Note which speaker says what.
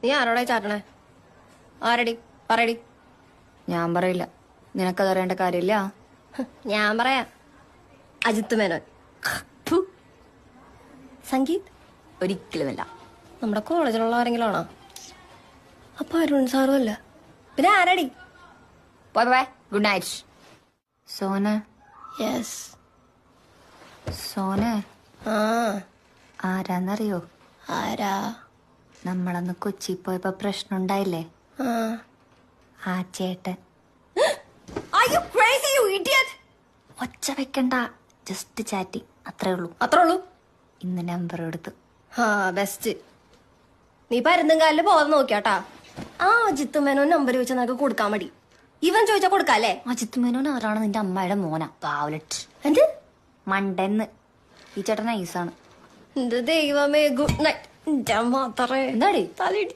Speaker 1: നീ ആരോടെ ചാറ്റണേ? ആരടി പറയടി.
Speaker 2: ഞാൻ പറയില്ല, നിനക്കതറിയേണ്ട കാര്യമില്ല.
Speaker 1: ഞാൻ പറയാം. അജിത്ത് മേനോൻ. സംഗീത്
Speaker 2: ഒരിക്കലുമല്ല.
Speaker 1: നമ്മുടെ കോളേജിലുള്ള ആരെങ്കിലും ആണോ? അപ്പൊ അരുൺ സാറും അല്ല. പിന്നെ ആരടി?
Speaker 2: Bye good night. Sona.
Speaker 1: Yes.
Speaker 2: Sona
Speaker 1: ആ
Speaker 2: ആരാന്നറിയോ?
Speaker 1: ആരാ?
Speaker 2: നമ്മളന്ന് കൊച്ചി പോയപ്പോ പ്രശ്നം ഉണ്ടായില്ലേ?
Speaker 1: ആ
Speaker 2: ആ ചേട്ടൻ.
Speaker 1: Are you crazy, you idiot?
Speaker 2: ഒച്ച വെക്കണ്ട, ജസ്റ്റ് ചാറ്റിങ്, അത്രേ ഉള്ളൂ.
Speaker 1: അത്രേ ഉള്ളൂ.
Speaker 2: ഇന്ന് നമ്പർ എടുത്തു.
Speaker 1: ആ ബെസ്റ്റ്. നീ പരുന്തുംകാലില് പോകാൻ നോക്കിയാട്ടാ. ആ അജിത്ത് മേനോൻ നമ്പർ ചോദിച്ചാൽ നിനക്ക് കൊടുക്കാൻ മടി. ഇവൻ ചോദിച്ചാ കൊടുക്കാല്ലേ?
Speaker 2: അജിത്ത് മേനോൻ ആരാണ്? നിന്റെ അമ്മയുടെ മോന പാവലറ്റ്.
Speaker 1: എന്ത്
Speaker 2: മണ്ടെന്ന്. ഈ ചേട്ടൻ നൈസാണ്.
Speaker 1: എന്റെ ദൈവമേ, ഗുഡ് നൈറ്റ്. മാത്രമേ
Speaker 2: എന്താടി?
Speaker 1: തലയിടി.